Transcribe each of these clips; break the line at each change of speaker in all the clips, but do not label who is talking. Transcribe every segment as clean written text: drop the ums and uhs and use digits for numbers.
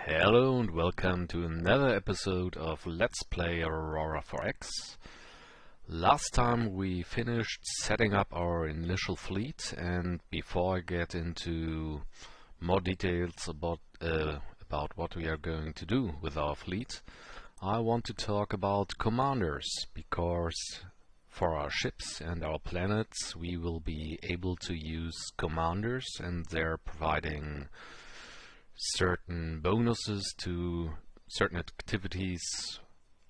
Hello and welcome to another episode of Let's Play Aurora 4X. Last time we finished setting up our initial fleet, and before I get into more details about what we are going to do with our fleet, I want to talk about commanders, because for our ships and our planets we will be able to use commanders, and they're providing certain bonuses to certain activities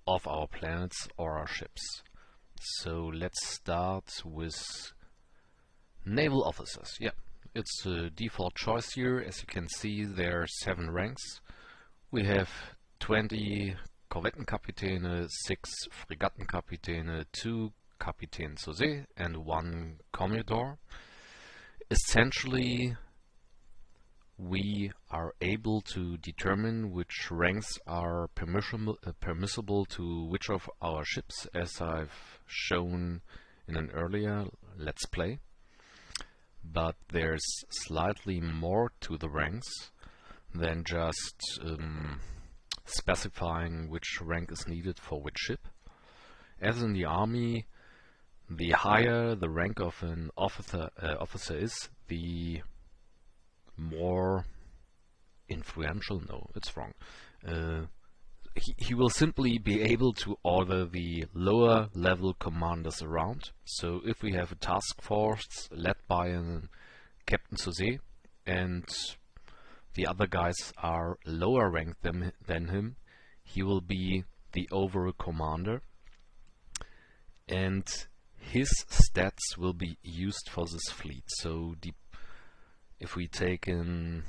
of our planets or our ships. So let's start with naval officers. Yeah, it's a default choice here. As you can see, there are 7 ranks. We have 20 Korvettenkapitäne, 6 Fregattenkapitäne, 2 Kapitän zur See, and 1 Commodore. Essentially, we are able to determine which ranks are permissible to which of our ships, as I've shown in an earlier Let's Play. But there's slightly more to the ranks than just specifying which rank is needed for which ship. As in the army, the higher the rank of an officer is, the more influential, no, it's wrong. He will simply be able to order the lower level commanders around. So if we have a task force led by a Captain zur See and the other guys are lower ranked than him, he will be the overall commander, and his stats will be used for this fleet. So if we take in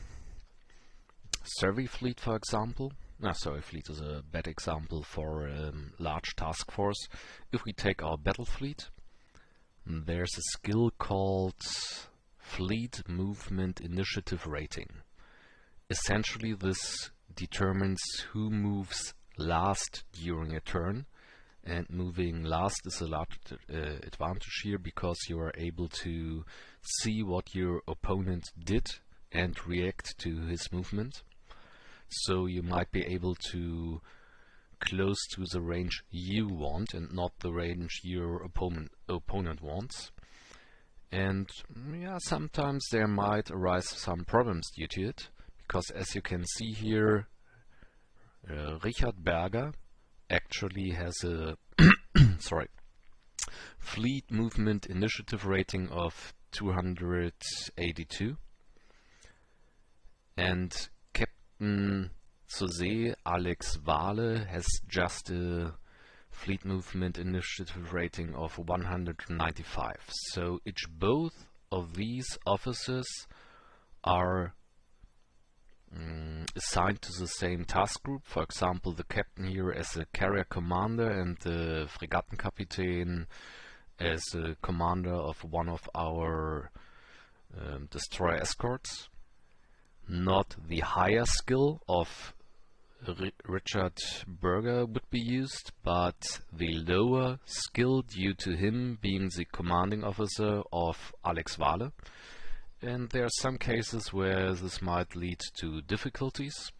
survey fleet, for example, survey fleet is a bad example for a large task force. If we take our battle fleet, there's a skill called Fleet Movement Initiative Rating. Essentially, this determines who moves last during a turn, and moving last is a large advantage here, because you are able to see what your opponent did and react to his movement. So you might be able to close to the range you want and not the range your opponent wants. And yeah, sometimes there might arise some problems due to it, because as you can see here, Richard Berger actually has a Fleet Movement Initiative rating of 282, and Captain zur See Alex Wale has just a Fleet Movement Initiative rating of 195. So both of these officers are assigned to the same task group. For example, the captain here as a carrier commander, and the Fregattenkapitän as a commander of one of our destroyer escorts. Not the higher skill of Richard Berger would be used, but the lower skill due to him being the commanding officer of Alex Wale. And there are some cases where this might lead to difficulties.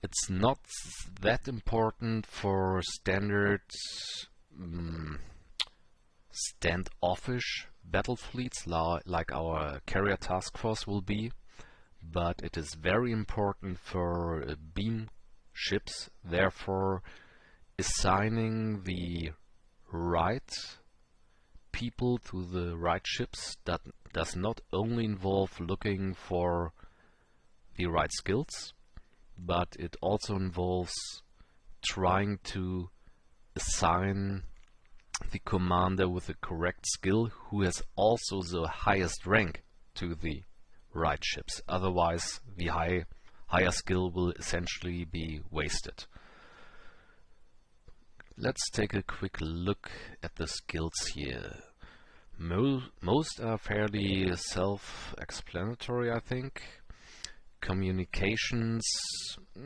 It's not that important for standard standoffish battle fleets like our carrier task force will be, but it is very important for beam ships. Therefore, assigning the right people to the right ships that does not only involve looking for the right skills, but it also involves trying to assign the commander with the correct skill, who has also the highest rank, to the right ships. Otherwise, the higher skill will essentially be wasted. Let's take a quick look at the skills here. Most are fairly self-explanatory, I think. Communications,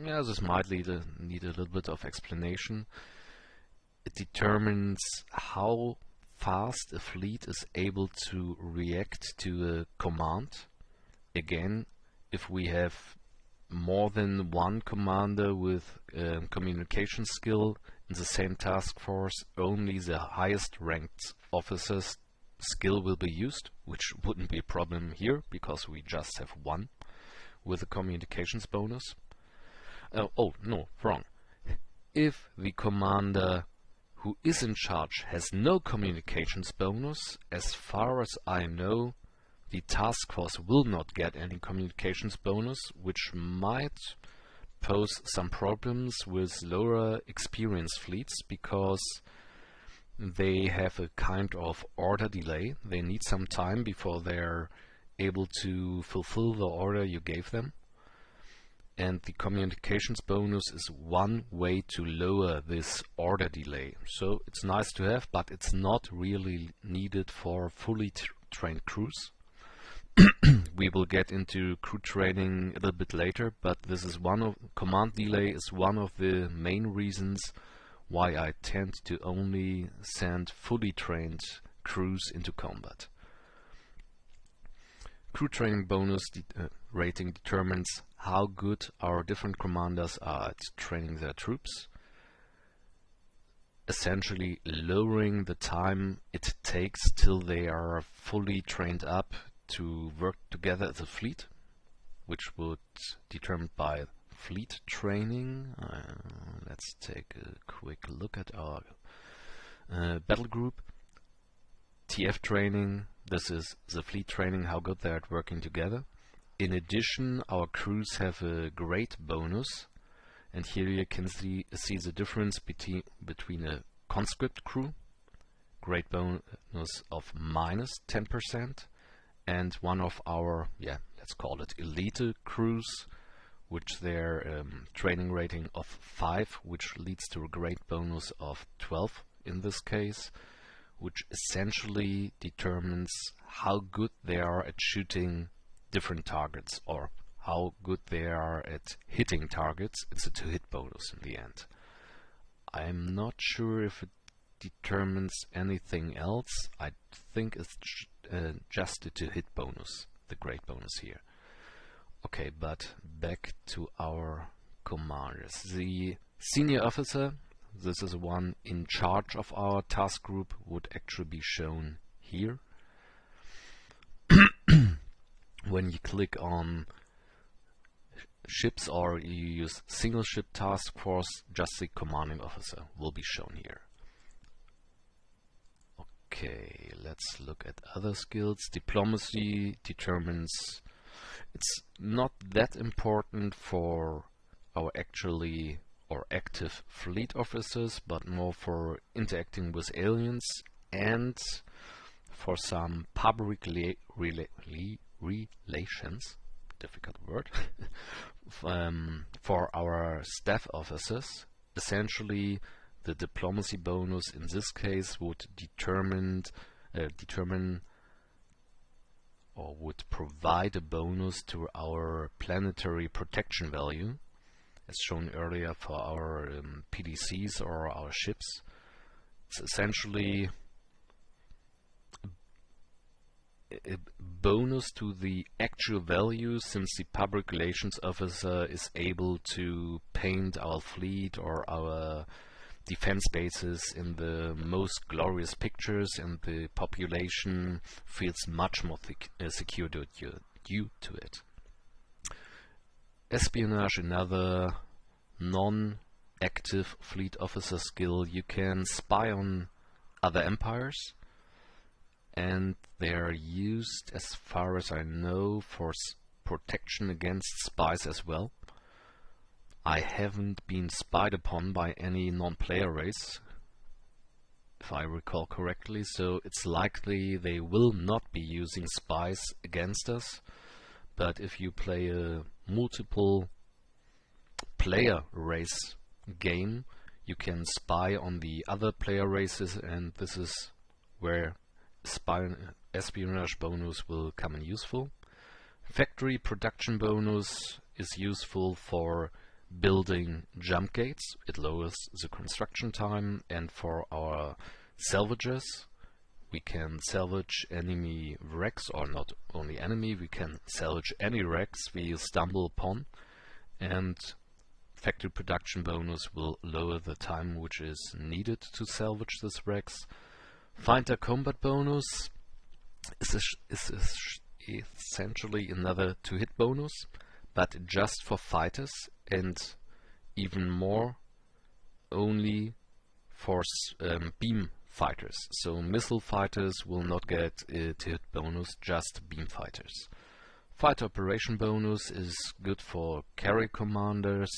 yeah, this might need a little bit of explanation. It determines how fast a fleet is able to react to a command. Again, if we have more than one commander with communication skill in the same task force, only the highest ranked officer's skill will be used, which wouldn't be a problem here because we just have one with a communications bonus. Oh no, wrong. If the commander who is in charge has no communications bonus, as far as I know, the task force will not get any communications bonus, which might pose some problems with lower experience fleets because they have a kind of order delay. They need some time before they're able to fulfill the order you gave them. And the communications bonus is one way to lower this order delay. So it's nice to have, but it's not really needed for fully trained crews. We will get into crew training a little bit later, but this is command delay is one of the main reasons why I tend to only send fully trained crews into combat. Crew training bonus rating determines how good our different commanders are at training their troops, essentially lowering the time it takes till they are fully trained up to work together as a fleet, which would determined by fleet training. Let's take a quick look at our battle group. TF training, this is the fleet training, how good they are at working together. In addition, our crews have a great bonus, and here you can see the difference between a conscript crew, great bonus of -10%, and one of our, let's call it elite crews, which their training rating of 5, which leads to a great bonus of 12 in this case, which essentially determines how good they are at shooting different targets or how good they are at hitting targets. It's a 2-hit bonus in the end. I'm not sure if it determines anything else. I think it's just a 2-hit bonus, the great bonus here. Okay, but back to our commanders. The senior officer, this is one in charge of our task group, would actually be shown here. When you click on ships or you use single ship task force, just the commanding officer will be shown here. Okay, let's look at other skills. Diplomacy determines, it's not that important for our active fleet officers, but more for interacting with aliens and for some public relations, difficult word, for our staff officers. Essentially, the diplomacy bonus in this case would determine or would provide a bonus to our planetary protection value, as shown earlier for our PDCs or our ships. It's essentially a bonus to the actual value, since the public relations officer is able to paint our fleet or our defense bases in the most glorious pictures, and the population feels much more secure due to it. Espionage, another non-active fleet officer skill. You can spy on other empires, and they are used, as far as I know, for protection against spies as well. I haven't been spied upon by any non-player race, if I recall correctly, so it's likely they will not be using spies against us. But if you play a multiple player race game, you can spy on the other player races, and this is where espionage bonus will come in useful. Factory production bonus is useful for building jump gates. It lowers the construction time, and for our salvages, we can salvage enemy wrecks, or not only enemy, we can salvage any wrecks we stumble upon, and factory production bonus will lower the time which is needed to salvage this wrecks. Fighter combat bonus is essentially another 2-hit bonus, but just for fighters, and even more only for beam fighters. So missile fighters will not get a 2-hit bonus, just beam fighters. Fighter operation bonus is good for carrier commanders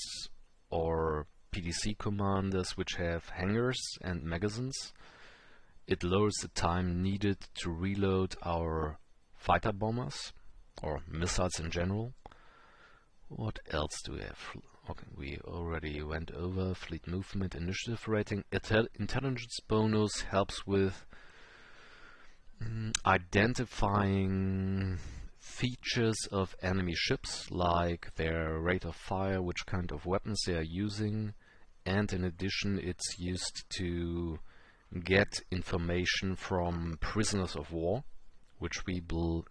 or PDC commanders which have hangars and magazines. It lowers the time needed to reload our fighter bombers or missiles in general. What else do we have? Okay, we already went over fleet movement, initiative rating. Intelligence bonus helps with identifying features of enemy ships, like their rate of fire, which kind of weapons they are using, and in addition it's used to get information from prisoners of war, which we will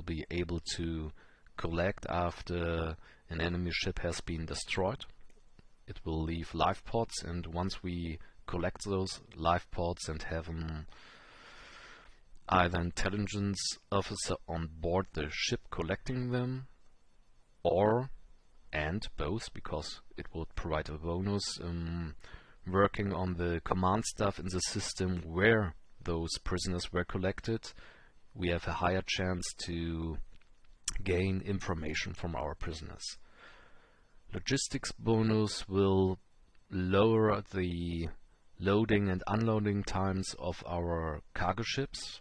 be able to collect after an enemy ship has been destroyed. It will leave life pods, and once we collect those life pods and have either intelligence officer on board the ship collecting them, or and both, because it would provide a bonus, working on the command stuff in the system where those prisoners were collected, we have a higher chance to gain information from our prisoners. Logistics bonus will lower the loading and unloading times of our cargo ships.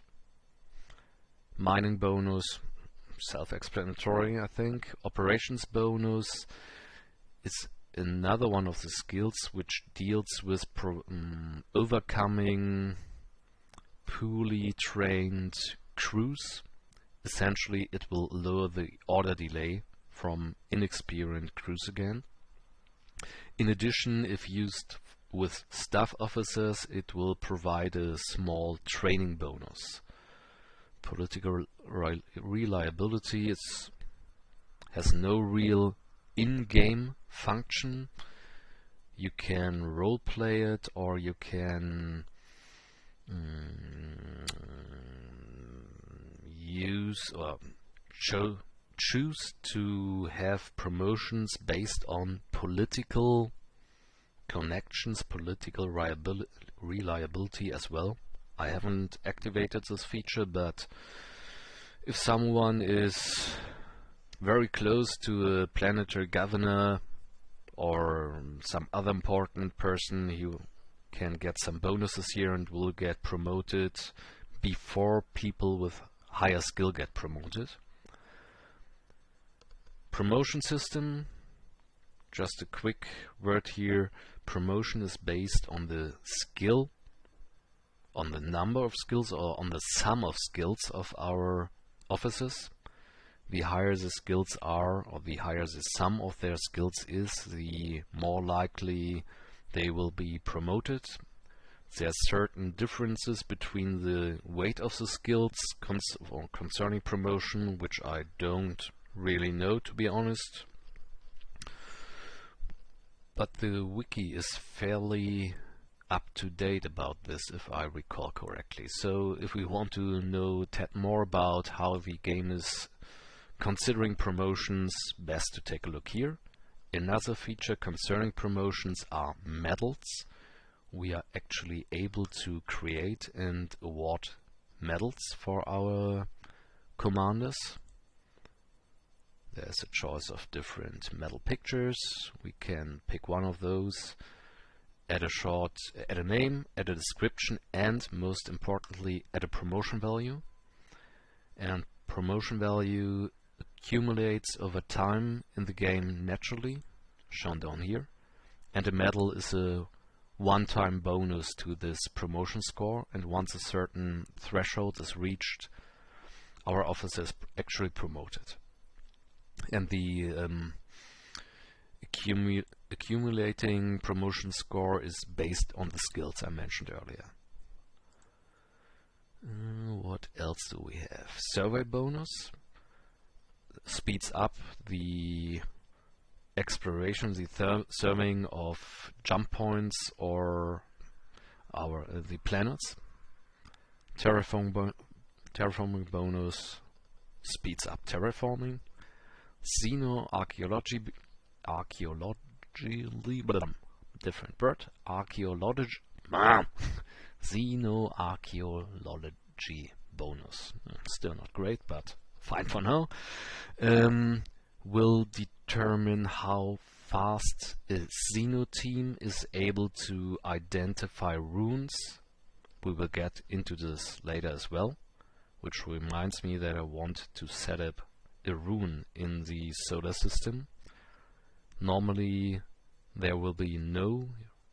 Mining bonus, self-explanatory, I think. Operations bonus is another one of the skills which deals with overcoming poorly trained crews. Essentially, it will lower the order delay from inexperienced crews again. In addition, if used with staff officers, it will provide a small training bonus. Political reliability has no real in-game function. You can roleplay it, or you can use or choose to have promotions based on political connections, political reliability as well. I haven't activated this feature, but if someone is very close to a planetary governor or some other important person, you can get some bonuses here and will get promoted before people with higher skill get promoted. Promotion system, just a quick word here. Promotion is based on the skill, on the number of skills, or on the sum of skills of our officers. The higher the skills are, or the higher the sum of their skills is, the more likely they will be promoted. There are certain differences between the weight of the skills concerning promotion, which I don't really know, to be honest. But the wiki is fairly up to date about this, if I recall correctly. So if we want to know a tad more about how the game is considering promotions, best to take a look here. Another feature concerning promotions are medals. We are actually able to create and award medals for our commanders. There's a choice of different medal pictures. We can pick one of those, add a name, add a description, and most importantly, add a promotion value. And promotion value accumulates over time in the game naturally, shown down here. And a medal is a one-time bonus to this promotion score, and once a certain threshold is reached, our officer is actually promoted. And the accumulating promotion score is based on the skills I mentioned earlier. What else do we have? Survey bonus speeds up the exploration, the serving of jump points or the planets. Terraforming bonus speeds up terraforming. Xenoarchaeology, different word. Xenoarchaeology bonus. Still not great, but fine for now. Will determine how fast a Xeno team is able to identify runes. We will get into this later as well, which reminds me that I want to set up a rune in the solar system. Normally there will be no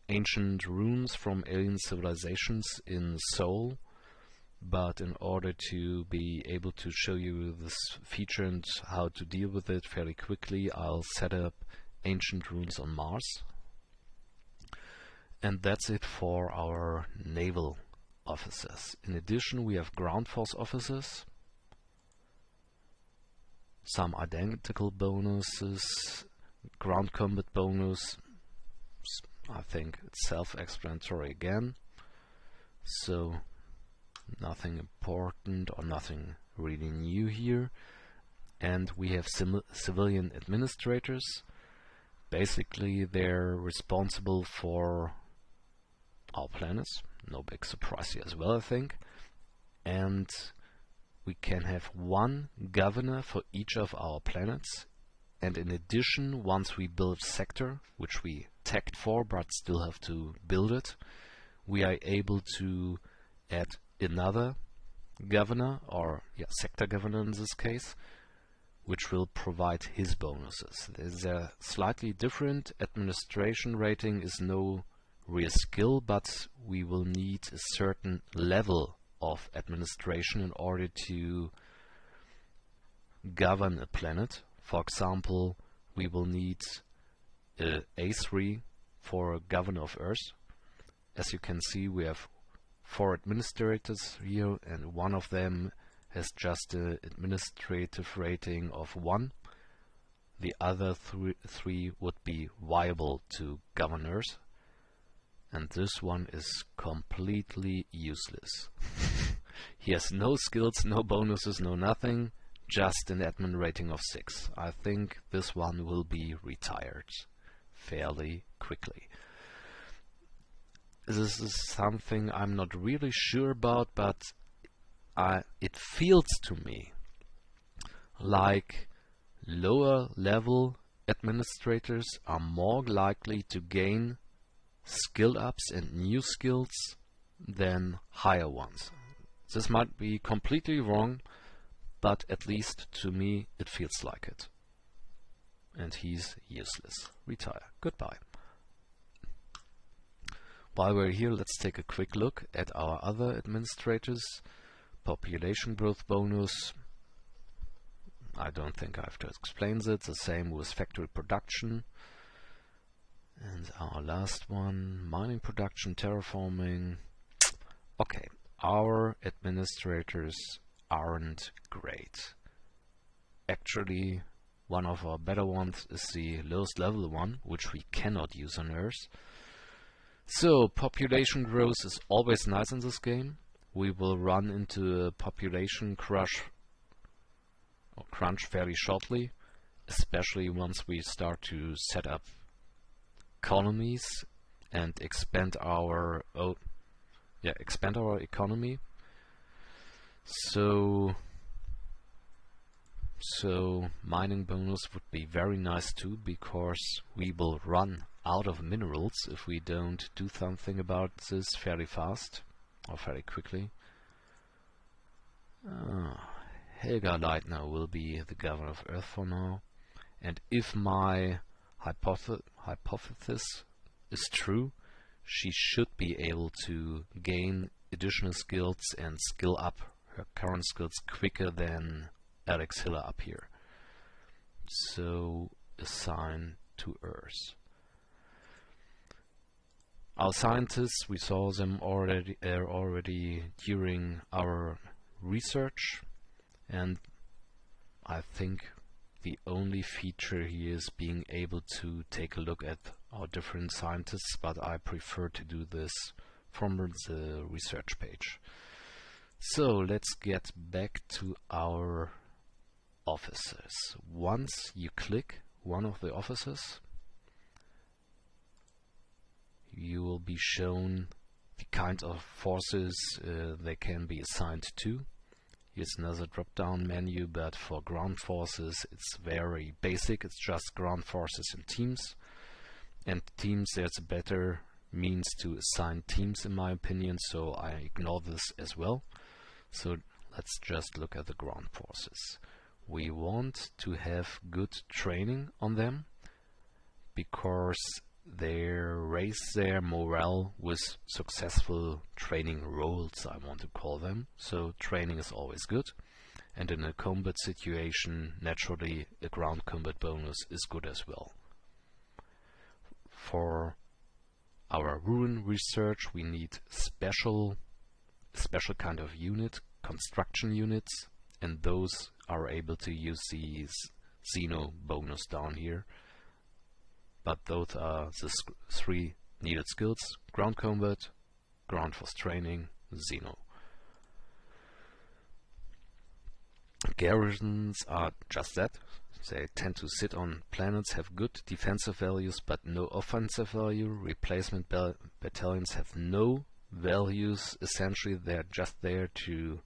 ancient runes from alien civilizations in Sol, but in order to be able to show you this feature and how to deal with it fairly quickly, I'll set up ancient runes on Mars. And that's it for our naval officers. In addition, we have ground force officers, some identical bonuses, ground combat bonus. I think it's self-explanatory again, so nothing important or nothing really new here. And we have civilian administrators. Basically, they're responsible for our planets. No big surprise here as well, I think. And we can have one governor for each of our planets. And in addition, once we build sector, which we tagged for but still have to build it, we are able to add another governor, or sector governor in this case, which will provide his bonuses. There's a slightly different administration rating, is no real skill, but we will need a certain level of administration in order to govern a planet. For example, we will need A3 for a governor of Earth. As you can see, we have 4 administrators here, and one of them has just an administrative rating of 1. The other 3 would be viable to govern Earth, and this one is completely useless. He has no skills, no bonuses, no nothing, just an admin rating of 6. I think this one will be retired fairly quickly. This is something I'm not really sure about, but it feels to me like lower level administrators are more likely to gain skill ups and new skills than higher ones. This might be completely wrong, but at least to me it feels like it. And he's useless. Retire. Goodbye. While we're here, let's take a quick look at our other administrators. Population growth bonus. I don't think I have to explain it. The same with factory production. And our last one, mining production, terraforming. Okay, our administrators aren't great. Actually, one of our better ones is the lowest level one, which we cannot use on Earth. So, population growth is always nice in this game. We will run into a population crunch fairly shortly, especially once we start to set up colonies and expand our economy. So mining bonus would be very nice too, because we will run out of minerals if we don't do something about this fairly fast or very quickly. Helga Leitner will be the governor of Earth for now, and if my hypothesis is true, she should be able to gain additional skills and skill up her current skills quicker than Alex Hiller up here. So, assign to Earth. Our scientists, we saw them already during our research, and I think The only feature here is being able to take a look at our different scientists, but I prefer to do this from the research page. So let's get back to our officers. Once you click one of the officers, you will be shown the kind of forces they can be assigned to. Here's another drop-down menu, but for ground forces it's very basic. It's just ground forces and teams. And teams, there's a better means to assign teams in my opinion, so I ignore this as well. So let's just look at the ground forces. We want to have good training on them because they raise their morale with successful training roles, I want to call them. So training is always good, and in a combat situation naturally a ground combat bonus is good as well. For our ruin research we need special kind of unit, construction units, and those are able to use these Xeno bonus down here. But those are the three needed skills: ground combat, ground force training, Xeno. Garrisons are just that. They tend to sit on planets, have good defensive values but no offensive value. Replacement battalions have no values. Essentially they're just there to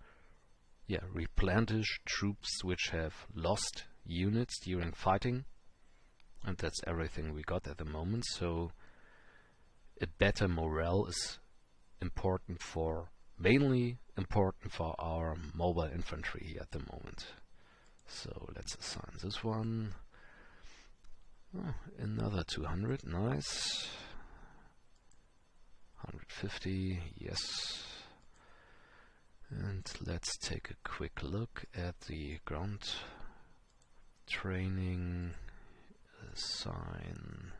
replenish troops which have lost units during fighting. And that's everything we got at the moment. So a better morale is mainly important for our mobile infantry here at the moment. So let's assign this one. Oh, another 200, nice. 150, yes. And let's take a quick look at the ground training. Assign,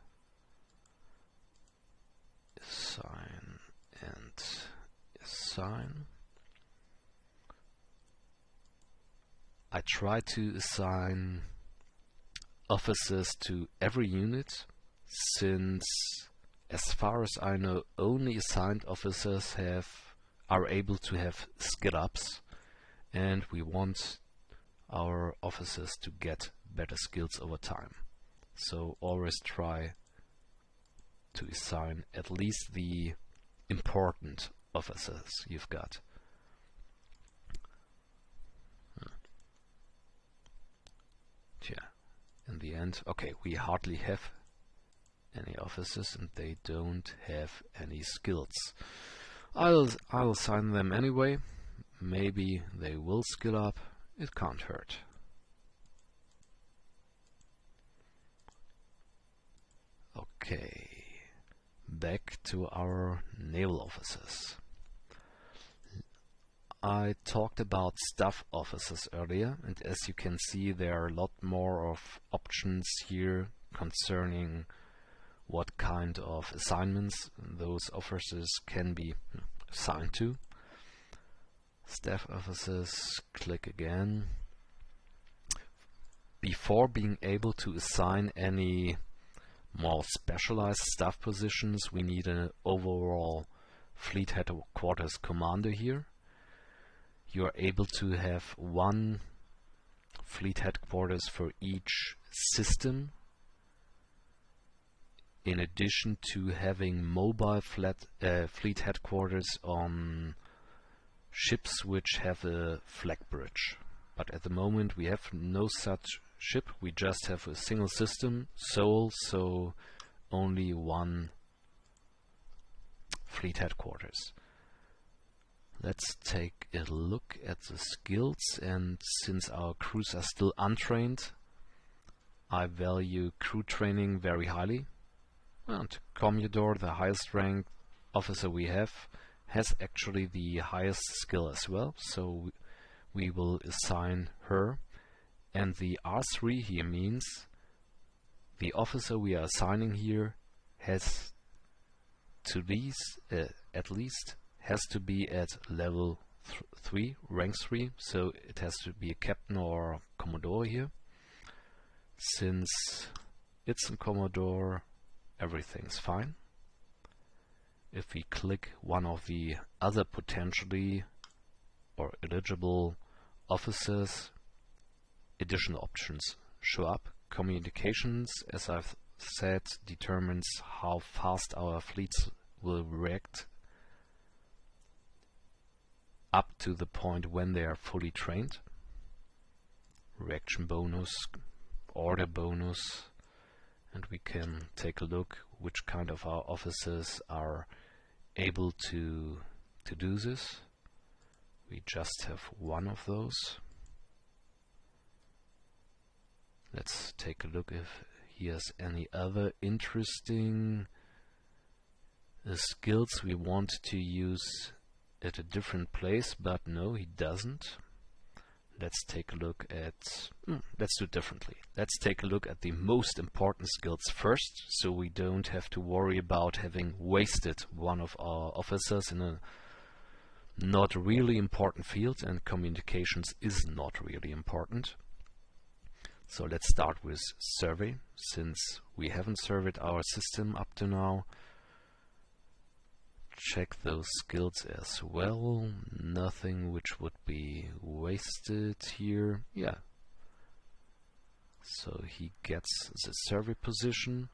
and assign. I try to assign officers to every unit, since as far as I know only assigned officers are able to have skill ups, and we want our officers to get better skills over time. So always try to assign at least the important officers you've got. In the end, okay, we hardly have any officers and they don't have any skills. I'll assign them anyway. Maybe they will skill up. It can't hurt. Okay, back to our naval officers. I talked about staff officers earlier, and as you can see there are a lot more of options here concerning what kind of assignments those officers can be assigned to. Staff officers, click again. Before being able to assign any more specialized staff positions, we need an overall fleet headquarters commander here. You are able to have one fleet headquarters for each system, in addition to having mobile fleet headquarters on ships which have a flag bridge. But at the moment we have no such ship, we just have a single system, Seoul, so only one fleet headquarters. Let's take a look at the skills, and since our crews are still untrained, I value crew training very highly. And Commodore, the highest ranked officer we have, has actually the highest skill as well, so we will assign her. And the R3 here means the officer we are assigning here has at least has to be at level 3, rank 3, so it has to be a captain or commodore here. Since it's in Commodore, everything's fine. If we click one of the other potentially or eligible officers, additional options show up. Communications, as I've said, determines how fast our fleets will react up to the point when they are fully trained. Reaction bonus, order bonus, and we can take a look which kind of our officers are able to do this. We just have one of those. Let's take a look if he has any other interesting skills we want to use at a different place, but no, he doesn't. Let's take a look at, let's do it differently. Let's take a look at the most important skills first, so we don't have to worry about having wasted one of our officers in a not really important field, and communications is not really important. So let's start with survey, since we haven't surveyed our system up to now. Check those skills as well. Nothing which would be wasted here. Yeah. So he gets the survey position.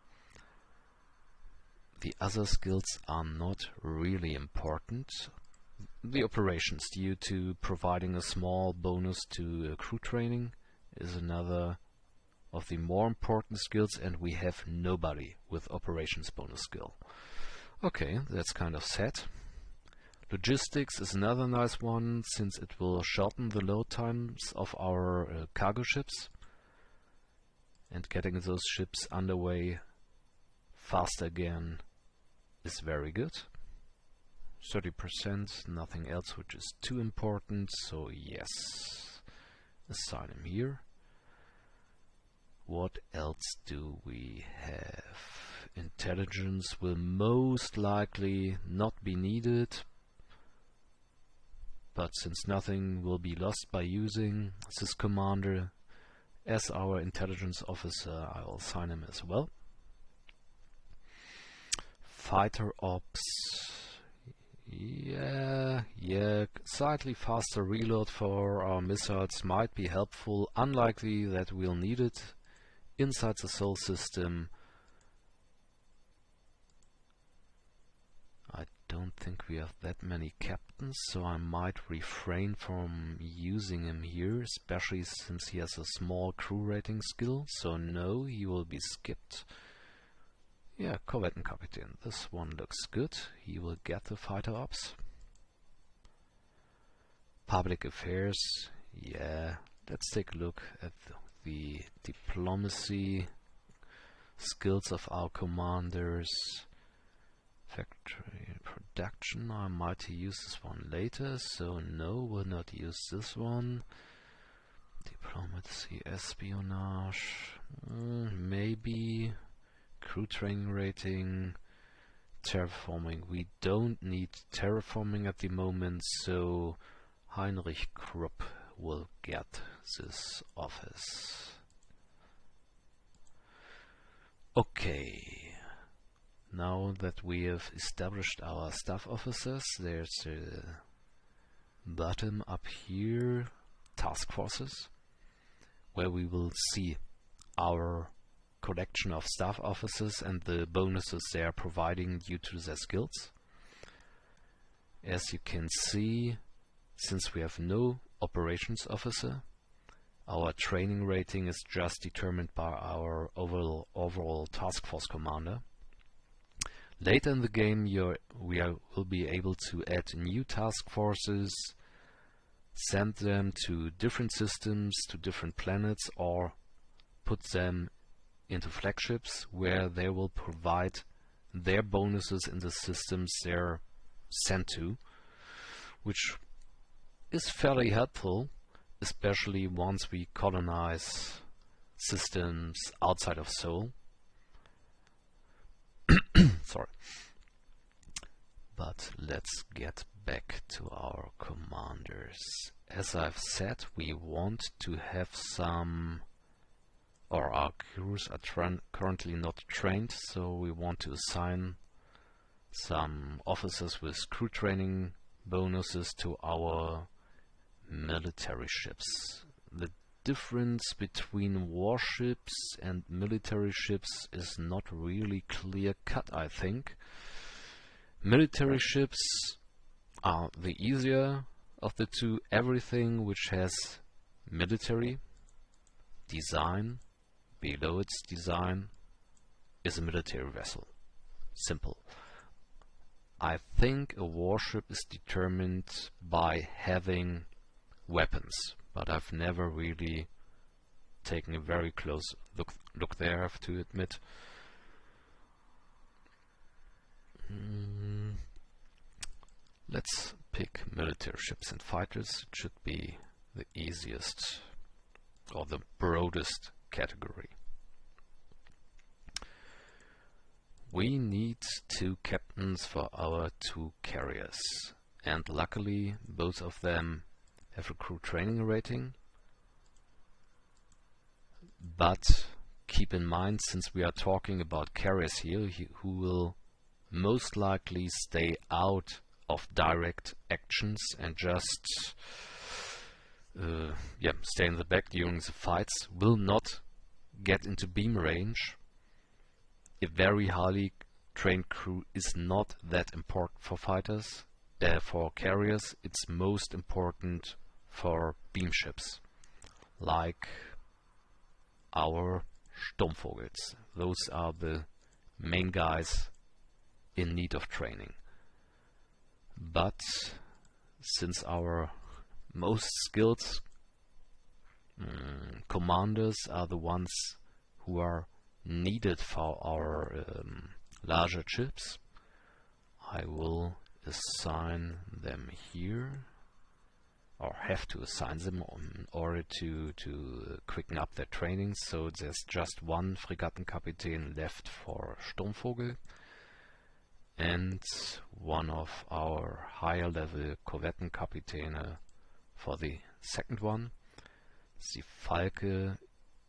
The other skills are not really important. The operations, due to providing a small bonus to crew training, is another of the more important skills, and we have nobody with operations bonus skill. Okay, that's kind of sad. Logistics is another nice one, since it will shorten the load times of our cargo ships, and getting those ships underway faster again is very good. 30%, nothing else which is too important, so yes, assign him here. What else do we have? Intelligence will most likely not be needed, but since nothing will be lost by using this commander as our intelligence officer, I will assign him as well. Fighter ops, yeah, slightly faster reload for our missiles might be helpful. Unlikely that we'll need it inside the Sol system. I don't think we have that many captains, so I might refrain from using him here, especially since he has a small crew rating skill. So no, he will be skipped. Yeah, Korvettenkapitän, this one looks good. He will get the fighter ops. Public affairs, yeah, let's take a look at the diplomacy skills of our commanders. Factory production, I might use this one later, so no, we'll not use this one. Diplomacy, espionage, maybe. Crew training rating, terraforming, we don't need terraforming at the moment, so Heinrich Krupp will get this office. Okay, now that we have established our staff officers, there's a button up here, task forces, where we will see our collection of staff officers and the bonuses they are providing due to their skills. As you can see, since we have no operations officer, our training rating is just determined by our overall task force commander. Later in the game will be able to add new task forces, send them to different systems, to different planets, or put them into flagships where they will provide their bonuses in the systems they're sent to, which is fairly helpful, especially once we colonize systems outside of Sol. Sorry. But let's get back to our commanders. As I've said, we want to have some or our crews are currently not trained, so we want to assign some officers with crew training bonuses to our military ships. The difference between warships and military ships is not really clear cut, I think. Military ships are the easier of the two. Everything which has military design below its design is a military vessel. Simple. I think a warship is determined by having weapons, but I've never really taken a very close look there, I have to admit. Let's pick military ships and fighters. It should be the easiest or the broadest category. We need 2 captains for our 2 carriers, and luckily both of them have a crew training rating. But keep in mind, since we are talking about carriers here who will most likely stay out of direct actions and just stay in the back during the fights, will not get into beam range. A very highly trained crew is not that important for fighters. For carriers, it's most important for beam ships, like our Sturmvogels. Those are the main guys in need of training. But since our most skilled commanders are the ones who are needed for our larger ships, I will assign them here, or have to assign them in order to quicken up their training. So there's just 1 Fregattenkapitän left for Sturmvogel, and 1 of our higher level Korvettenkapitäne for the second one. The Falke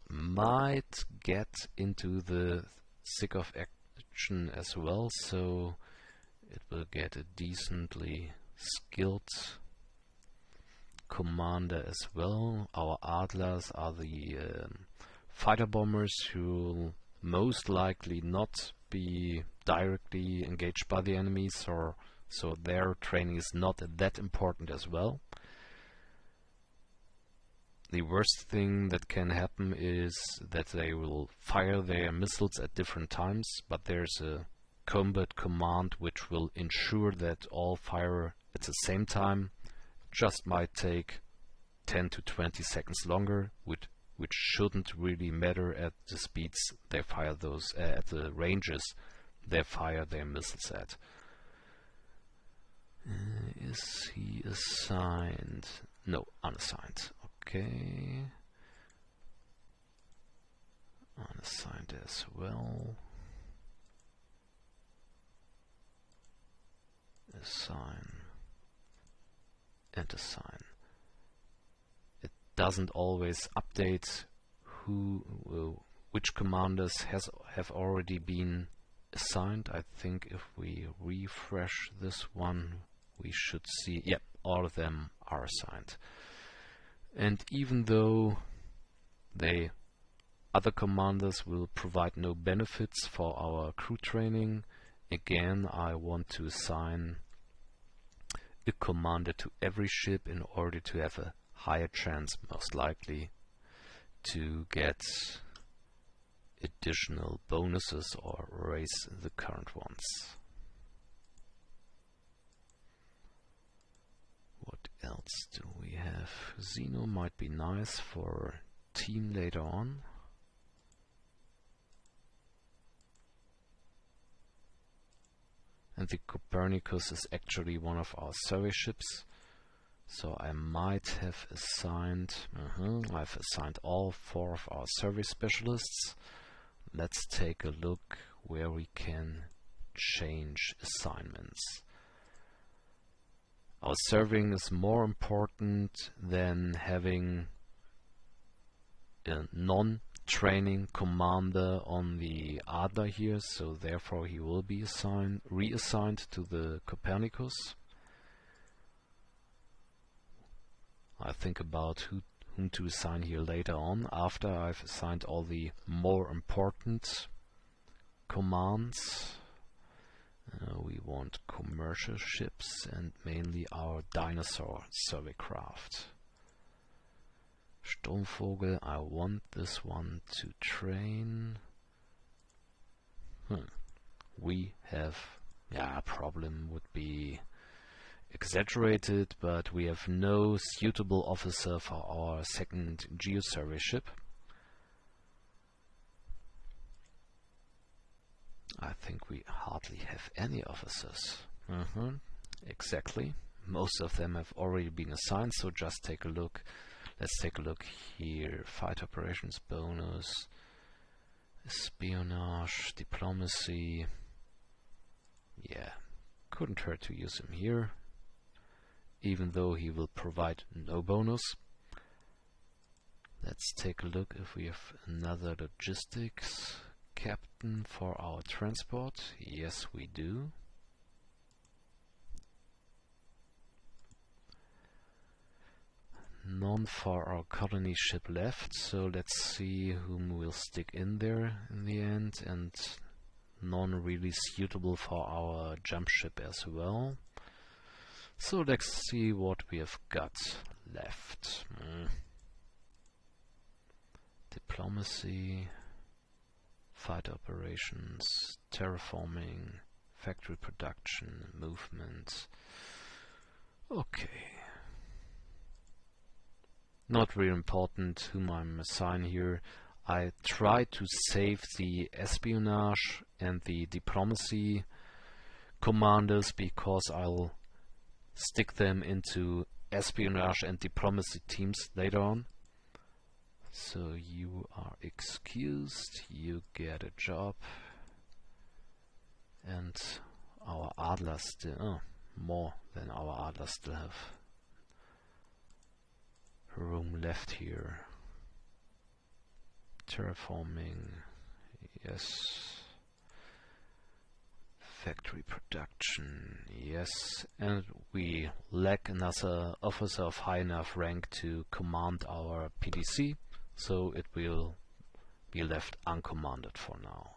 might get into the thick of action as well, so it will get a decently skilled commander as well. Our Adlers are the fighter bombers who will most likely not be directly engaged by the enemies, so their training is not that important as well. The worst thing that can happen is that they will fire their missiles at different times, but there's a combat command which will ensure that all fire at the same time. Just might take 10 to 20 seconds longer, which shouldn't really matter at the speeds they fire those, at the ranges they fire their missiles at. Is he assigned? No, unassigned. Okay. Unassigned as well. Assign and assign. It doesn't always update which commanders have already been assigned. I think if we refresh this one, we should see, yep, all of them are assigned. And even though other commanders will provide no benefits for our crew training, again I want to assign a commander to every ship in order to have a higher chance, most likely, to get additional bonuses or raise the current ones. What else do we have? Xeno might be nice for team later on. And the Copernicus is actually one of our survey ships, so I might have assigned, I've assigned all 4 of our survey specialists. Let's take a look where we can change assignments. Our surveying is more important than having a training commander on the Adler here, so therefore he will be reassigned to the Copernicus. I think about whom to assign here later on, after I've assigned all the more important commands. We want commercial ships and mainly our dinosaur survey craft. Sturmvogel, I want this one to train. We have, problem would be exaggerated, but we have no suitable officer for our second geosurvey ship. I think we hardly have any officers. Exactly. Most of them have already been assigned, so just take a look. Let's take a look here. Fight operations bonus, espionage, diplomacy. Yeah, couldn't hurt to use him here, even though he will provide no bonus. Let's take a look if we have another logistics captain for our transport. Yes, we do. None for our colony ship left, so let's see whom we'll stick in there in the end, and none really suitable for our jump ship as well. So let's see what we have got left. Diplomacy, fight operations, terraforming, factory production, movement. Okay. Not really important whom I'm assigning here. I try to save the espionage and the diplomacy commanders because I'll stick them into espionage and diplomacy teams later on. So you are excused, you get a job, and our Adler still, more than our Adler still have room left here. Terraforming, yes. Factory production, yes. And we lack another officer of high enough rank to command our PDC, so it will be left uncommanded for now.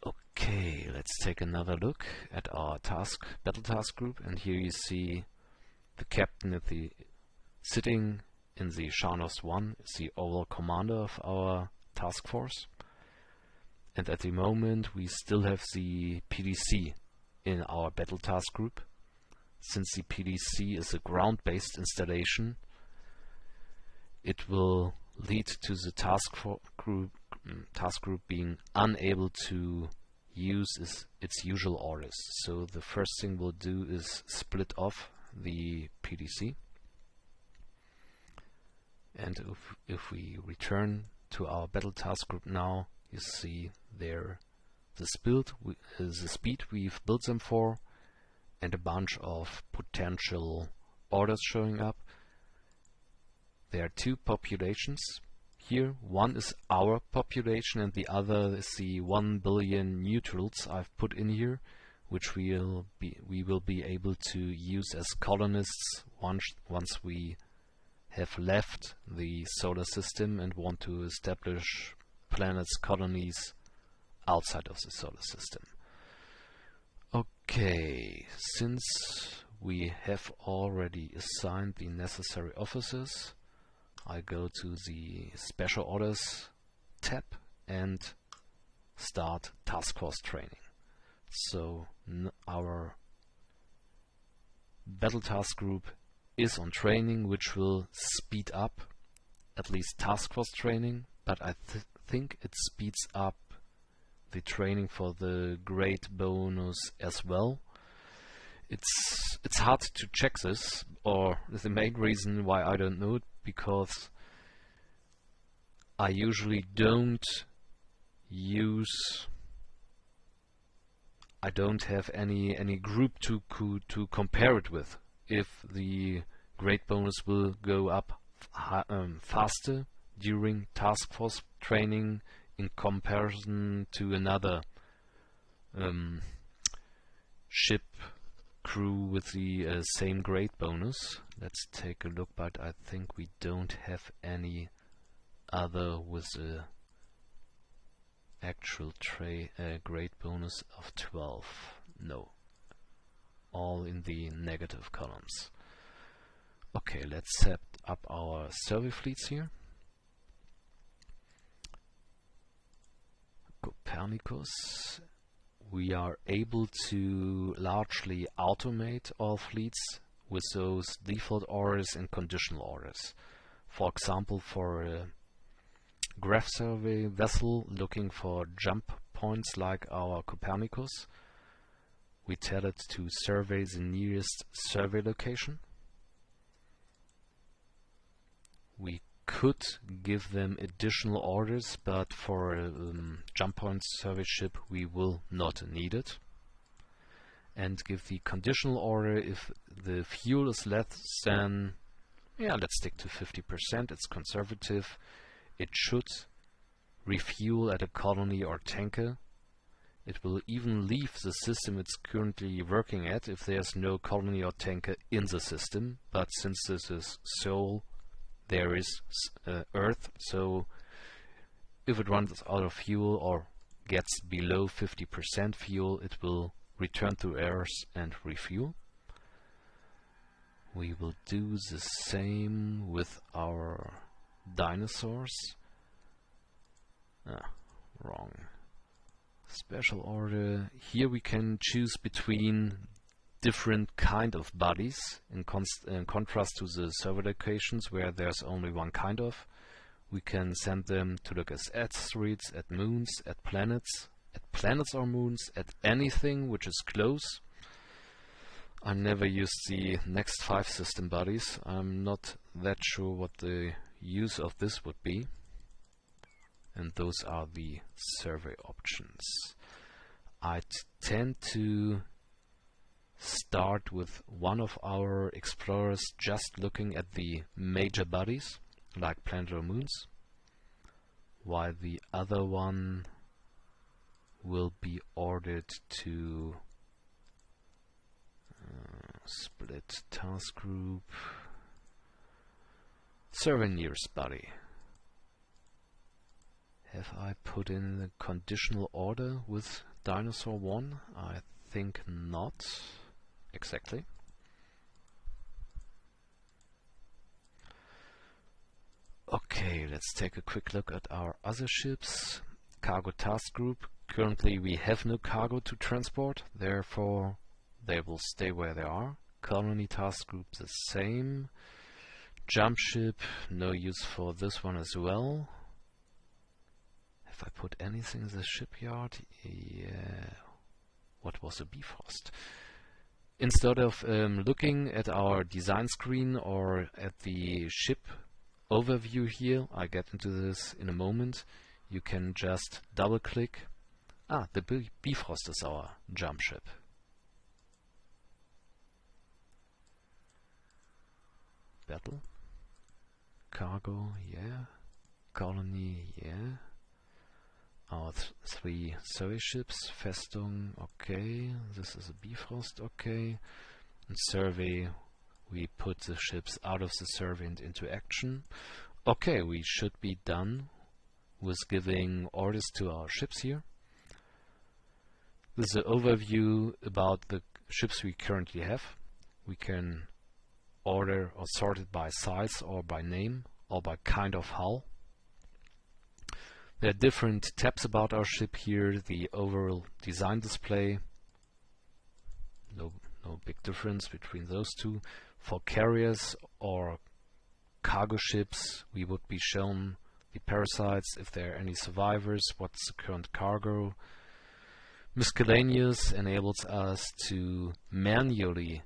Okay, let's take another look at our battle task group, and here you see the captain at the sitting in the Shanos 1 is the overall commander of our task force. And at the moment we still have the PDC in our battle task group. Since the PDC is a ground-based installation, it will lead to the task group being unable to use its usual orders. So the first thing we'll do is split off the PDC, and if we return to our battle task group now, you see there the speed we've built them for and a bunch of potential orders showing up. There are two populations here. One is our population and the other is the 1 billion neutrals I've put in here, which we will be able to use as colonists once we have left the solar system and want to establish planets, colonies outside of the solar system. Okay, since we have already assigned the necessary officers, I go to the Special Orders tab and start task force training. So our battle task group is on training, which will speed up at least task force training, but I think it speeds up the training for the great bonus as well. It's hard to check this, or the main reason why I don't know it, because I usually don't have any group to compare it with. If the great bonus will go up faster during task force training in comparison to another ship crew with the same grade bonus. Let's take a look, but I think we don't have any other with a actual grade bonus of 12. No, all in the negative columns. Okay, let's set up our survey fleets here. Copernicus. We are able to largely automate all fleets with those default orders and conditional orders. For example, for a graph survey vessel looking for jump points like our Copernicus, we tell it to survey the nearest survey location. We could give them additional orders, but for a jump point survey ship we will not need it. And give the conditional order if the fuel is less than, let's stick to 50%, it's conservative. It should refuel at a colony or tanker. It will even leave the system it's currently working at if there's no colony or tanker in the system, but since this is Sol, there is Earth, so if it runs out of fuel or gets below 50% fuel, it will return to Earth and refuel. We will do the same with our dinosaurs. Wrong. Special order. Here we can choose between different kind of bodies in contrast to the survey locations where there's only one kind of. We can send them to look at asteroids, at moons, at planets or moons, at anything which is close. I never used the next 5 system bodies. I'm not that sure what the use of this would be. And those are the survey options. I tend to start with one of our explorers just looking at the major bodies, like planets or moons, while the other one will be ordered to split task group, survey nearest body. Have I put in the conditional order with Dinosaur 1? I think not. Exactly. Okay, let's take a quick look at our other ships. Cargo task group. Currently we have no cargo to transport, therefore they will stay where they are. Colony task group the same. Jump ship, no use for this one as well. Have I put anything in the shipyard? Yeah. What was a Bifrost? Instead of looking at our design screen or at the ship overview here, I get into this in a moment, you can just double click. The Bifrost is our jump ship. Battle. Cargo, yeah. Colony, yeah. Our 3 survey ships. Festung, okay. This is a Bifrost, okay. And survey, we put the ships out of the survey and into action. Okay, we should be done with giving orders to our ships here. This is an overview about the ships we currently have. We can order or sort it by size or by name or by kind of hull. There are different tabs about our ship here. The overall design display. No big difference between those two. For carriers or cargo ships, we would be shown the parasites, if there are any survivors, what's the current cargo. Miscellaneous enables us to manually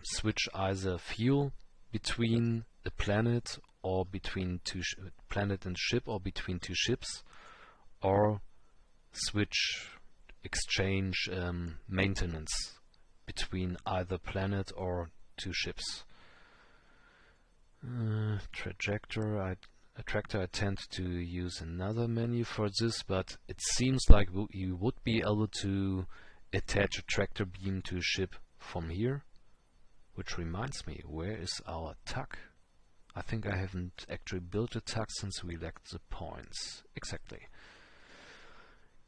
switch either fuel between a planet or between planet and ship, or between 2 ships, or exchange maintenance between either planet or 2 ships. Attractor, I tend to use another menu for this, but it seems like you would be able to attach a tractor beam to a ship from here. Which reminds me, where is our tug? I think I haven't actually built a tug since we lacked the points. Exactly.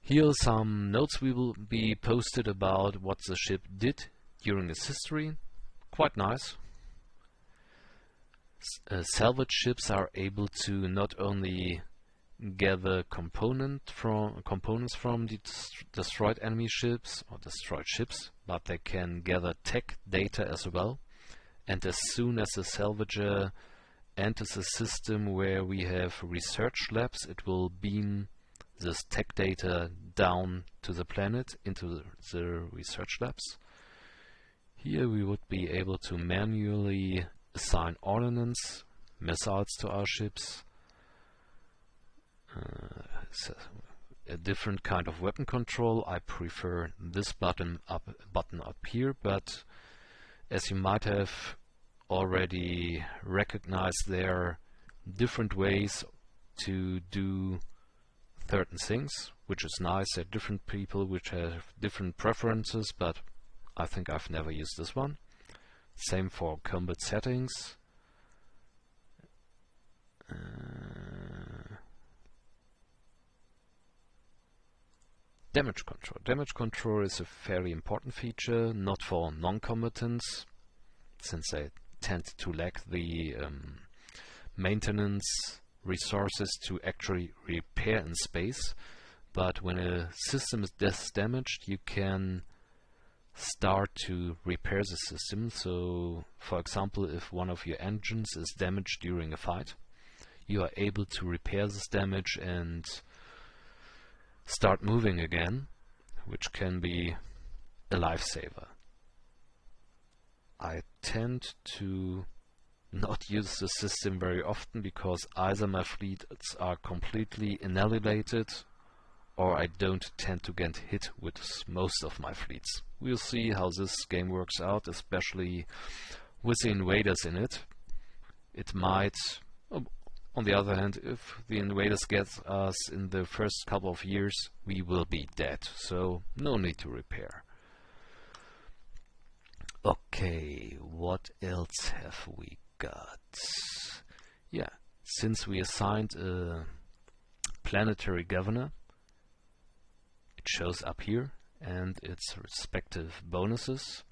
Here are some notes we will be posted about what the ship did during its history. Quite nice. Salvage ships are able to not only gather components from destroyed enemy ships or destroyed ships, but they can gather tech data as well. And as soon as the salvager enters a system where we have research labs, it will beam this tech data down to the planet into the research labs. Here we would be able to manually assign ordnance, missiles to our ships, a different kind of weapon control. I prefer this button up here, but as you might have already recognized, there are different ways to do certain things, which is nice. There are different people which have different preferences, but I think I've never used this one. Same for combat settings. Damage control. Damage control is a very important feature, not for non-combatants, since they tend to lack the maintenance resources to actually repair in space. But when a system is damaged, you can start to repair the system. So, for example, if one of your engines is damaged during a fight, you are able to repair this damage and start moving again, which can be a lifesaver. I tend to not use the system very often because either my fleets are completely annihilated or I don't tend to get hit with most of my fleets. We'll see how this game works out, especially with the invaders in it. It might, on the other hand, if the invaders get us in the first couple of years, we will be dead, so no need to repair. Okay, what else have we got? Yeah, since we assigned a planetary governor, it shows up here and its respective bonuses.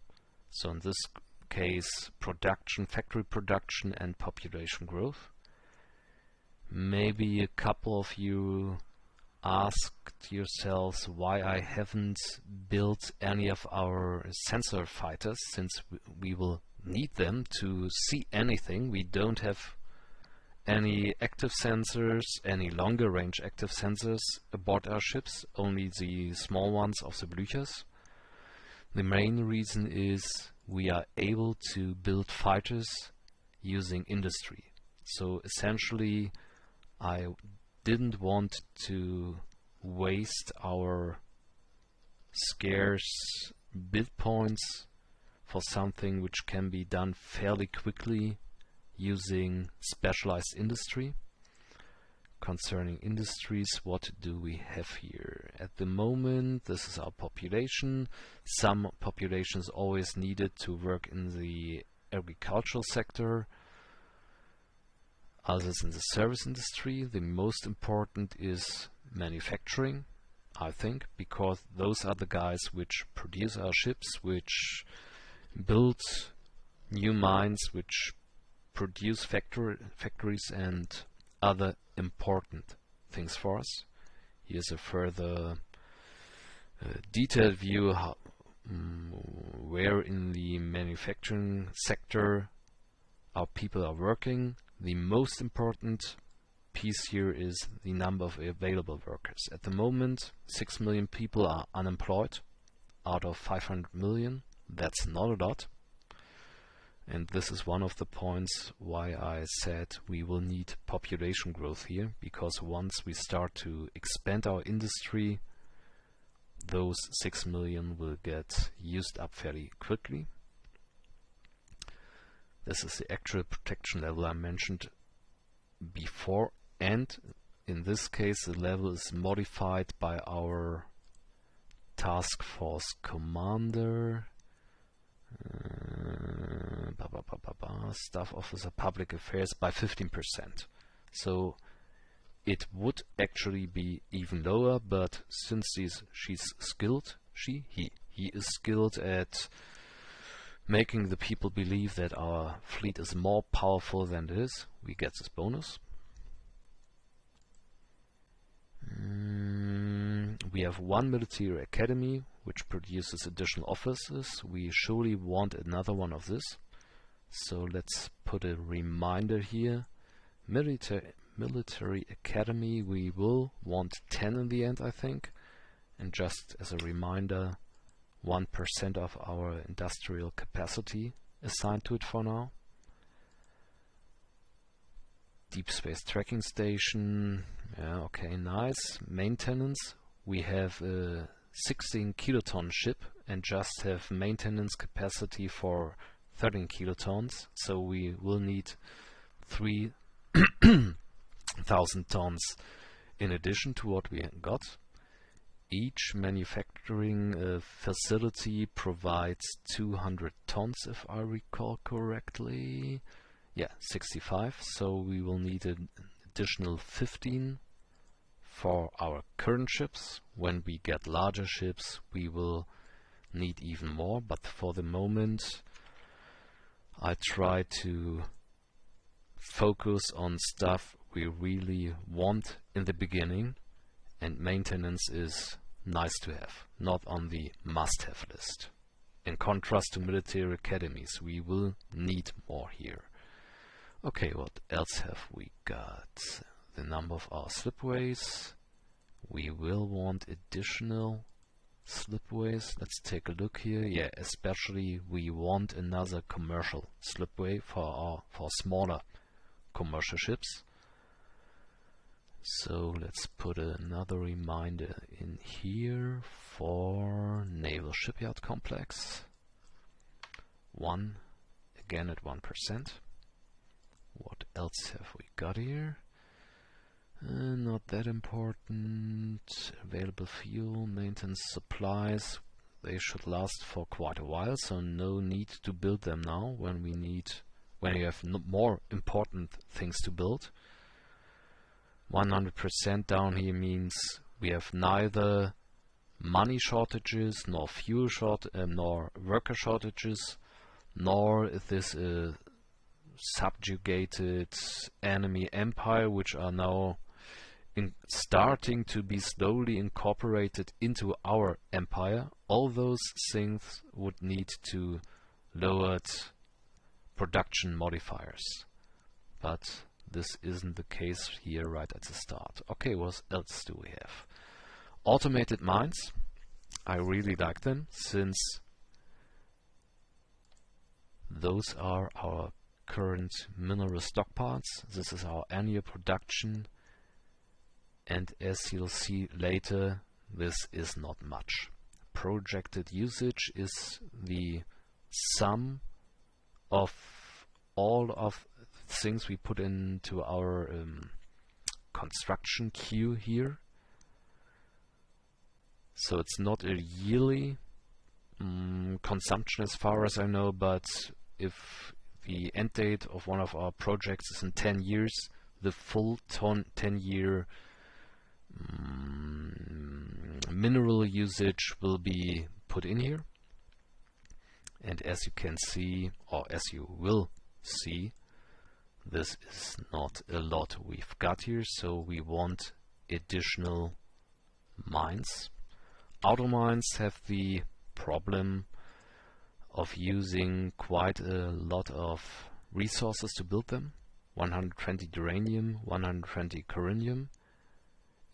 So in this case, production, factory production and population growth. Maybe a couple of you asked yourselves why I haven't built any of our sensor fighters, since we will need them to see anything. We don't have any active sensors, any longer range active sensors aboard our ships, only the small ones of the Blüchers. The main reason is we are able to build fighters using industry. So essentially I didn't want to waste our scarce build points for something which can be done fairly quickly using specialized industry. Concerning industries, what do we have here? At the moment, this is our population. Some populations always needed to work in the agricultural sector, others in the service industry. The most important is manufacturing, I think, because those are the guys which produce our ships, which build new mines, which produce factories and other important things for us. Here's a further detailed view how, where in the manufacturing sector our people are working. The most important piece here is the number of available workers. At the moment, 6 million people are unemployed out of 500 million. That's not a lot. And this is one of the points why I said we will need population growth here, because once we start to expand our industry, those 6 million will get used up fairly quickly. This is the actual protection level I mentioned before, and in this case the level is modified by our task force commander, staff officer, public affairs, by 15%. So it would actually be even lower, but since she's skilled, he is skilled at making the people believe that our fleet is more powerful than it is, we get this bonus. We have one military academy which produces additional officers. We surely want another one of this. So let's put a reminder here. Military academy, we will want 10 in the end, I think. And just as a reminder, 1% of our industrial capacity assigned to it for now. Deep space tracking station, yeah, okay, nice. Maintenance, we have a 16 kiloton ship and just have maintenance capacity for 13 kilotons, so we will need 3,000 tons in addition to what we got. Each manufacturing facility provides 200 tons, if I recall correctly. Yeah, 65, so we will need an additional 15 for our current ships. When we get larger ships, we will need even more, but for the moment I try to focus on stuff we really want in the beginning, and maintenance is nice to have, not on the must-have list. In contrast to military academies, we will need more here. Okay, what else have we got? The number of our slipways. We will want additional slipways. Let's take a look here. Yeah, especially we want another commercial slipway for smaller commercial ships. So let's put another reminder in here for Naval Shipyard Complex. One, again at 1%. What else have we got here? Not that important. Available fuel, maintenance supplies. They should last for quite a while, so no need to build them now when you have more important things to build. 100% down here means we have neither money shortages, nor fuel nor worker shortages, nor is this a subjugated enemy empire which are now starting to be slowly incorporated into our empire. All those things would need to lowered production modifiers, but this isn't the case here right at the start. Okay, what else do we have? Automated mines. I really like them, since those are our current mineral stockpiles. This is our annual production, and as you'll see later, this is not much. Projected usage is the sum of all of things we put into our construction queue here. So it's not a yearly consumption as far as I know, but if the end date of one of our projects is in 10 years, the full 10-year mineral usage will be put in here. And as you can see, or as you will see, this is not a lot we've got here, so we want additional mines. Auto mines have the problem of using quite a lot of resources to build them. 120 uranium, 120 corinium.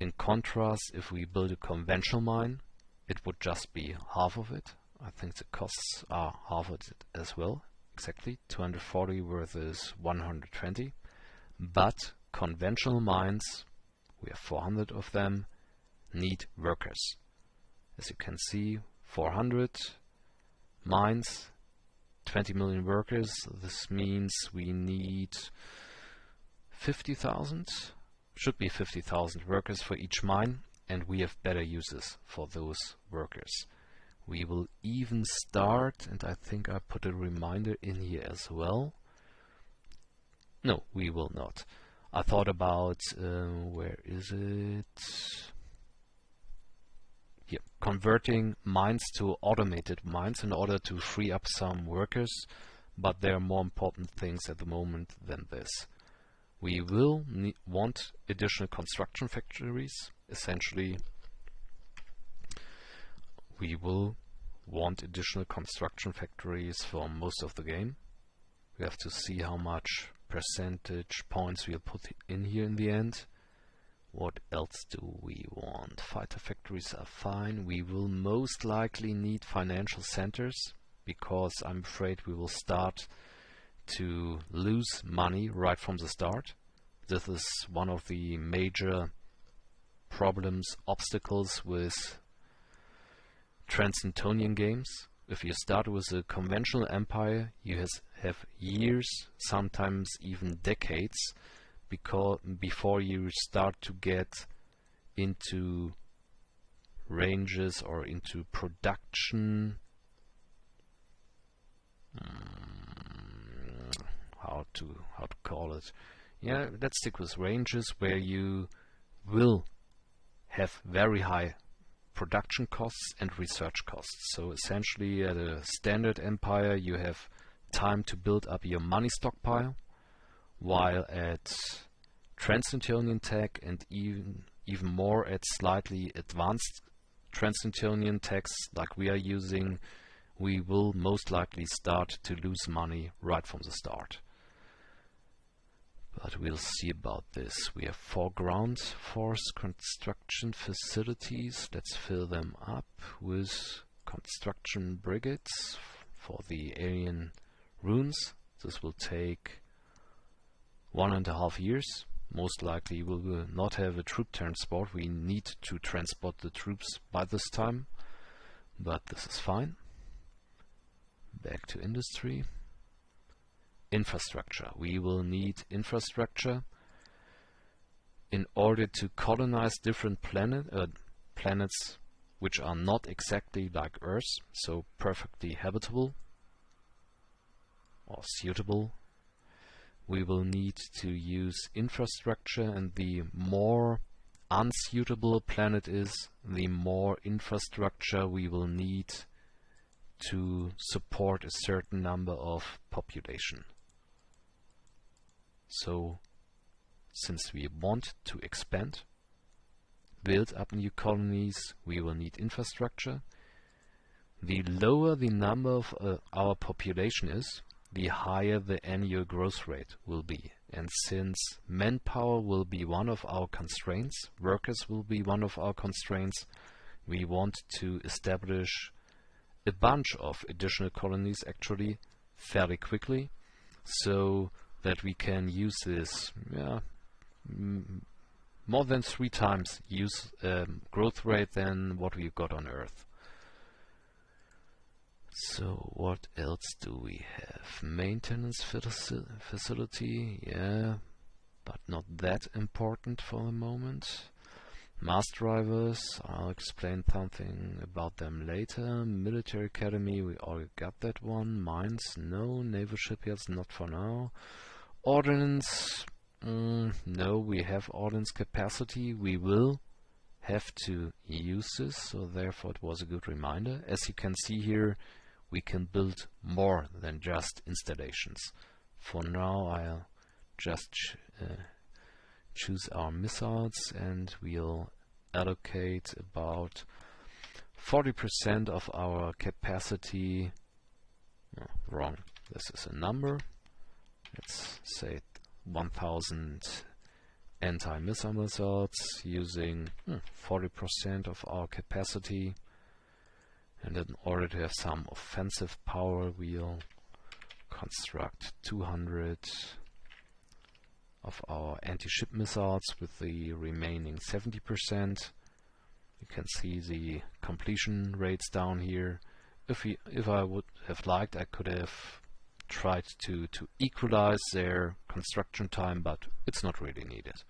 In contrast, if we build a conventional mine, it would just be half of it. I think the costs are half of it as well. Exactly 240 versus 120. But conventional mines, we have 400 of them, need workers. As you can see, 400 mines 20 million workers. This means we need 50,000, should be 50,000 workers for each mine, and we have better uses for those workers. We will even start, and I think I put a reminder in here as well. No, we will not. I thought about, where is it? Here, converting mines to automated mines in order to free up some workers, but there are more important things at the moment than this. We will want additional construction factories. Essentially, we will want additional construction factories for most of the game. We have to see how much percentage points we'll put in here in the end. What else do we want? Fighter factories are fine. We will most likely need financial centers, because I'm afraid we will start to lose money right from the start. This is one of the major problems, obstacles with Transantonian games. If you start with a conventional empire, you have years, sometimes even decades, before you start to get into ranges or into production. How to call it? Yeah, let's stick with ranges where you will have very high production costs and research costs. So essentially, at a standard empire, you have time to build up your money stockpile, while at Transantonian tech and even more at slightly advanced Transantonian techs like we are using, we will most likely start to lose money right from the start. But we'll see about this. We have 4 ground force construction facilities. Let's fill them up with construction brigades for the alien runes. This will take 1.5 years. Most likely we will not have a troop transport. We need to transport the troops by this time, but this is fine. Back to industry. Infrastructure. We will need infrastructure in order to colonize different planets which are not exactly like Earth, so perfectly habitable or suitable. We will need to use infrastructure, and the more unsuitable a planet is, the more infrastructure we will need to support a certain number of population. So, since we want to expand, build up new colonies, we will need infrastructure. The lower the number of our population is, the higher the annual growth rate will be. And since manpower will be one of our constraints, workers will be one of our constraints, we want to establish a bunch of additional colonies actually fairly quickly, so that we can use this more than 3 times growth rate than what we've got on Earth. So what else do we have? Maintenance facility, yeah, but not that important for the moment. Mass drivers, I'll explain something about them later. Military academy, we already got that one. Mines, no. Naval shipyards, not for now. Ordnance, no, we have ordnance capacity. We will have to use this, so therefore it was a good reminder. As you can see here, we can build more than just installations. For now, I'll just choose our missiles, and we'll allocate about 40% of our capacity. No, wrong, this is a number. Let's say 1000 anti-missile missiles using 40% of our capacity. And in order to have some offensive power, we'll construct 200 of our anti-ship missiles with the remaining 70%. You can see the completion rates down here. if I would have liked, I could have tried to equalize their construction time, but it's not really needed.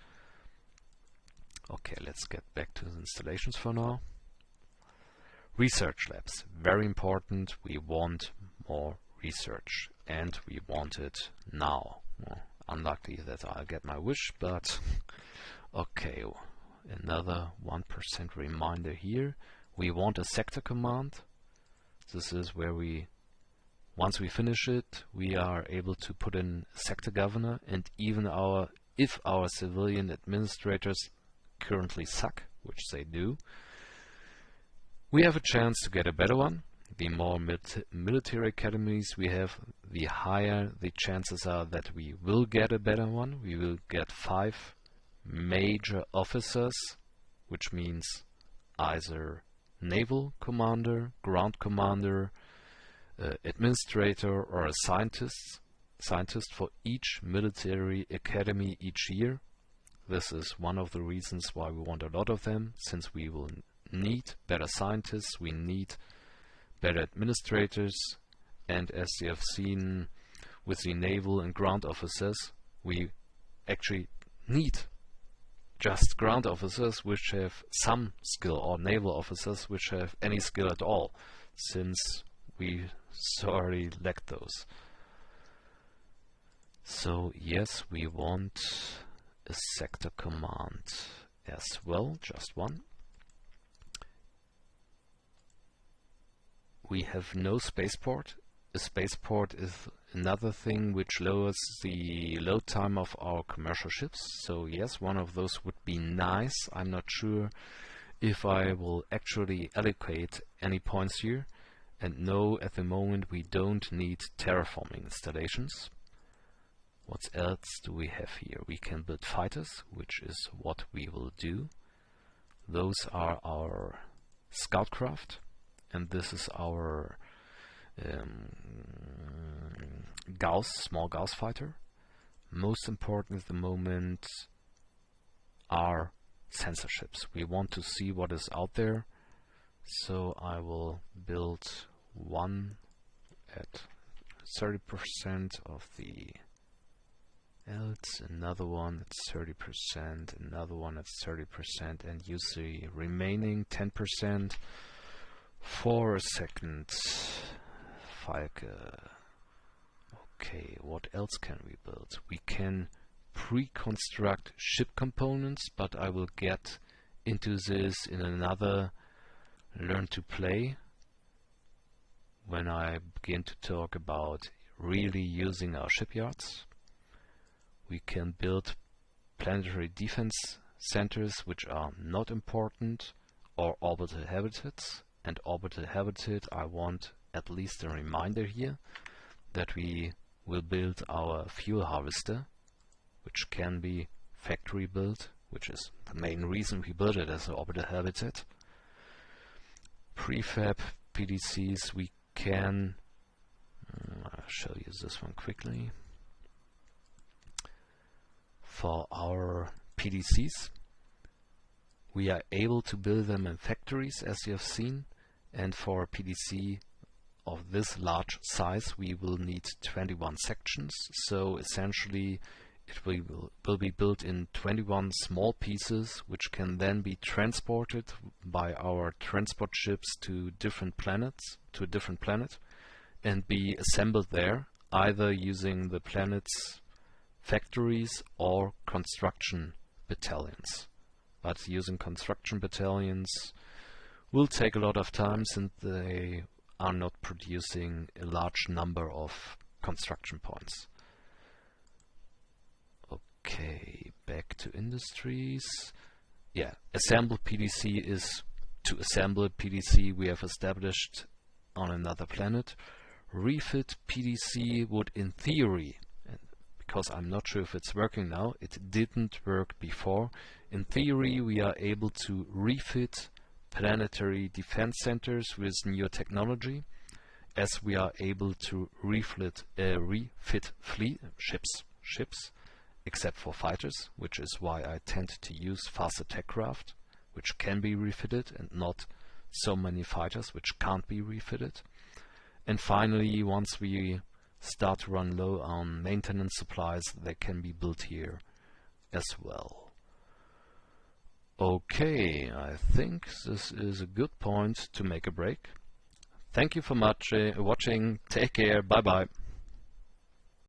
Okay, let's get back to the installations for now. Research labs, very important. We want more research, and we want it now. Well, unlucky that I'll get my wish, but okay, another 1% reminder here. We want a sector command. This is where once we finish it, we are able to put in a sector governor, and even if our civilian administrators currently suck, which they do, we have a chance to get a better one. The more military academies we have, the higher the chances are that we will get a better one. We will get 5 major officers, which means either naval commander, ground commander, administrator, or a scientist for each military academy each year. This is one of the reasons why we want a lot of them, since we will need better scientists, we need better administrators, and as you have seen with the naval and ground officers, we actually need just ground officers which have some skill, or naval officers which have any skill at all, since we sorely lack those. So yes, we want a sector command as well, just one. We have no spaceport. A spaceport is another thing which lowers the load time of our commercial ships. So yes, one of those would be nice. I'm not sure if I will actually allocate any points here. And no, at the moment we don't need terraforming installations. What else do we have here? We can build fighters, which is what we will do. Those are our scout craft, and this is our small Gauss fighter. Most important at the moment are sensor ships. We want to see what is out there, so I will build one at 30% of the else, another one at 30%, another one at 30%, and use the remaining 10% for a second Falke. Okay, what else can we build? We can pre-construct ship components, but I will get into this in another Learn to Play when I begin to talk about really using our shipyards. We can build planetary defense centers which are not important, or orbital habitats. And orbital habitat, I want at least a reminder here that we will build our fuel harvester, which can be factory built, which is the main reason we build it as an orbital habitat. Prefab PDCs, we can, I'll show you this one quickly. For our PDCs, we are able to build them in factories, as you have seen, and for a PDC of this large size we will need 21 sections, so essentially it will be built in 21 small pieces, which can then be transported by our transport ships to different planets, to a different planet, and be assembled there, either using the planet's factories or construction battalions. But using construction battalions will take a lot of time, since they are not producing a large number of construction points. Okay, back to industries. Yeah, assemble PDC is to assemble a PDC we have established on another planet. Refit PDC would, in theory, because I'm not sure if it's working now, it didn't work before. In theory, we are able to refit planetary defense centers with new technology, as we are able to refit ships, except for fighters, which is why I tend to use fast attack craft, which can be refitted, and not so many fighters which can't be refitted. And finally, once we start to run low on maintenance supplies, they can be built here as well. Okay, I think this is a good point to make a break. Thank you for much watching. Take care. Bye bye.